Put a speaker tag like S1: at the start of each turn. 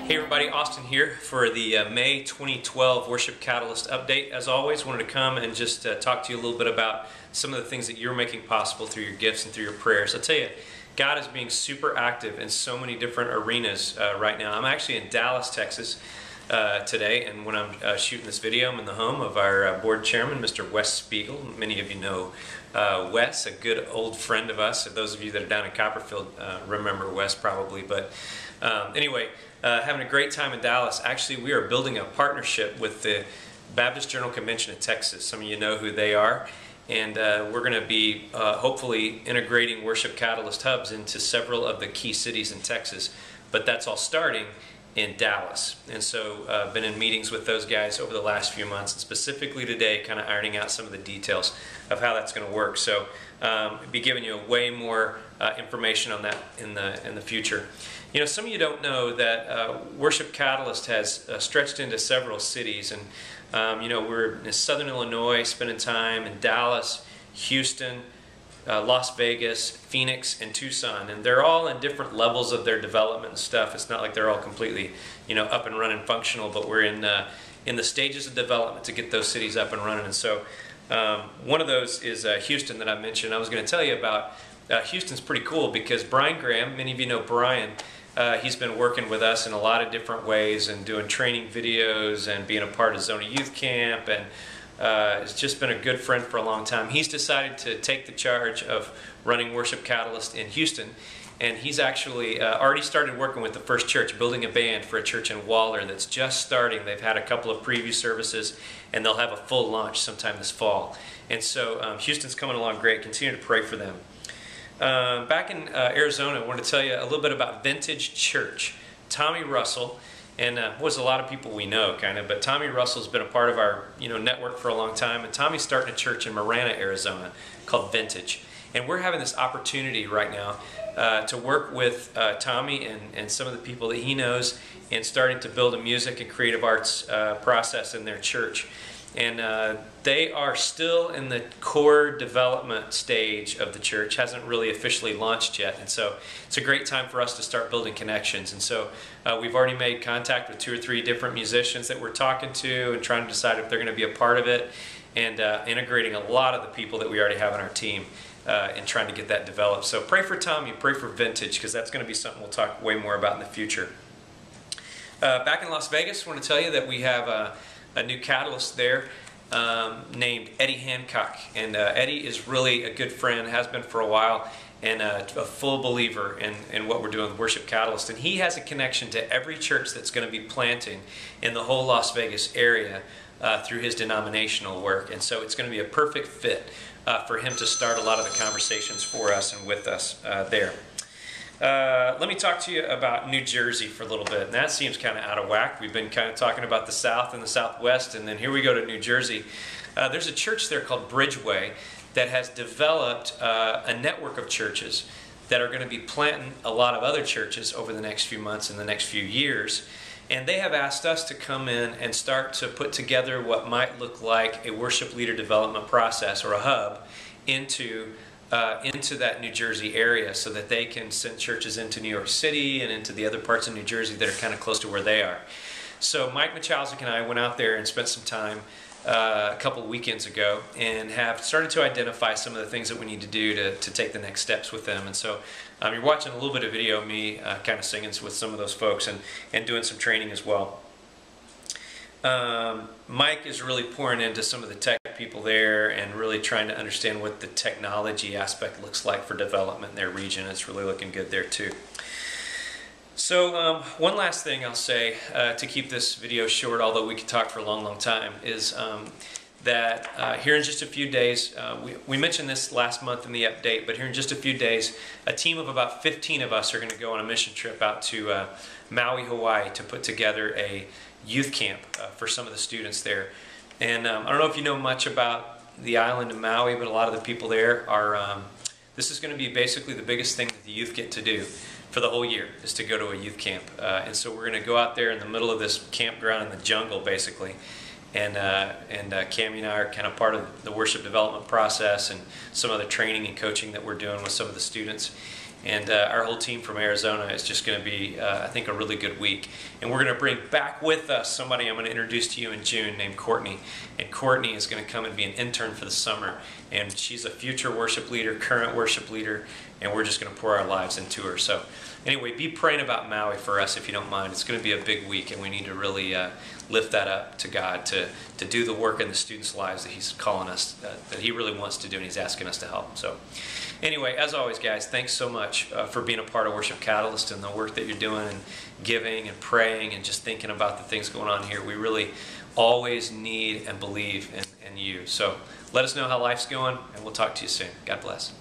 S1: Hey everybody, Austin here for the May 2012 Worship Catalyst update. As always, wanted to come and just talk to you a little bit about some of the things that you're making possible through your gifts and through your prayers. I'll tell you, God is being super active in so many different arenas right now. I'm actually in Dallas, Texas today, and when I'm shooting this video, I'm in the home of our board chairman, Mr. Wes Spiegel. Many of you know Wes, a good old friend of us. Those of you that are down in Copperfield remember Wes probably, but anyway, having a great time in Dallas. Actually, we are building a partnership with the Baptist General Convention of Texas. Some of you know who they are. And we're going to be hopefully integrating Worship Catalyst hubs into several of the key cities in Texas. But that's all starting in Dallas. And so I've been in meetings with those guys over the last few months, and specifically today kind of ironing out some of the details of how that's going to work. So I'll be giving you way more information on that in the future. You know, some of you don't know that Worship Catalyst has stretched into several cities, and you know, we're in Southern Illinois, spending time in Dallas, Houston, Las Vegas, Phoenix, and Tucson, and they're all in different levels of their development and stuff. It's not like they're all completely, you know, up and running, functional, but we're in the stages of development to get those cities up and running. And so one of those is Houston that I mentioned. I was going to tell you about Houston's pretty cool because Brian Graham, many of you know Brian. He's been working with us in a lot of different ways and doing training videos and being a part of Zona Youth Camp, and has just been a good friend for a long time. He's decided to take the charge of running Worship Catalyst in Houston, and he's actually already started working with the First Church, building a band for a church in Waller that's just starting. They've had a couple of preview services, and they'll have a full launch sometime this fall. And so Houston's coming along great. Continue to pray for them. Back in Arizona, I want to tell you a little bit about Vintage Church. Tommy Russell, and was a lot of people we know, kind of, but Tommy Russell's been a part of our network for a long time, and Tommy's starting a church in Marana, Arizona, called Vintage. And we're having this opportunity right now to work with Tommy and some of the people that he knows in starting to build a music and creative arts process in their church. And they are still in the core development stage of the church, hasn't really officially launched yet. And so it's a great time for us to start building connections. And so we've already made contact with 2 or 3 different musicians that we're talking to and trying to decide if they're going to be a part of it, and integrating a lot of the people that we already have on our team and trying to get that developed. So pray for Tommy, pray for Vintage, because that's going to be something we'll talk way more about in the future. Back in Las Vegas, I want to tell you that we have a new catalyst there named Eddie Hancock, and Eddie is really a good friend, has been for a while, and a full believer in what we're doing with Worship Catalyst. And he has a connection to every church that's going to be planting in the whole Las Vegas area through his denominational work, and so it's going to be a perfect fit for him to start a lot of the conversations for us and with us there. Let me talk to you about New Jersey for a little bit, and that seems kind of out of whack. We've been kind of talking about the South and the Southwest, and then here we go to New Jersey. There's a church there called Bridgeway that has developed a network of churches that are going to be planting a lot of other churches over the next few months and the next few years. And they have asked us to come in and start to put together what might look like a worship leader development process or a hub into that New Jersey area, so that they can send churches into New York City and into the other parts of New Jersey that are kind of close to where they are. So Mike Michalczyk and I went out there and spent some time a couple of weekends ago and have started to identify some of the things that we need to do to take the next steps with them. And so you're watching a little bit of video of me kind of singing with some of those folks and doing some training as well. Mike is really pouring into some of the tech people there and really trying to understand what the technology aspect looks like for development in their region. It's really looking good there too. So one last thing I'll say to keep this video short, although we could talk for a long, long time, is that here in just a few days, we mentioned this last month in the update, but here in just a few days, a team of about 15 of us are going to go on a mission trip out to Maui, Hawaii, to put together a youth camp for some of the students there. And I don't know if you know much about the island of Maui, but a lot of the people there are, this is going to be basically the biggest thing that the youth get to do for the whole year, is to go to a youth camp. And so we're going to go out there in the middle of this campground in the jungle, basically. And Cammie and I are kind of part of the worship development process and some of the training and coaching that we're doing with some of the students. And our whole team from Arizona is just going to be, I think, a really good week. And we're going to bring back with us somebody I'm going to introduce to you in June named Courtney. And Courtney is going to come and be an intern for the summer. And she's a future worship leader, current worship leader, and we're just going to pour our lives into her. So anyway, be praying about Maui for us if you don't mind. It's going to be a big week, and we need to really lift that up to God to do the work in the students' lives that He's calling us, that He really wants to do, and He's asking us to help. So anyway, as always, guys, thanks so much for being a part of Worship Catalyst and the work that you're doing and giving and praying and just thinking about the things going on here. We really always need and believe in you. So let us know how life's going, and we'll talk to you soon. God bless.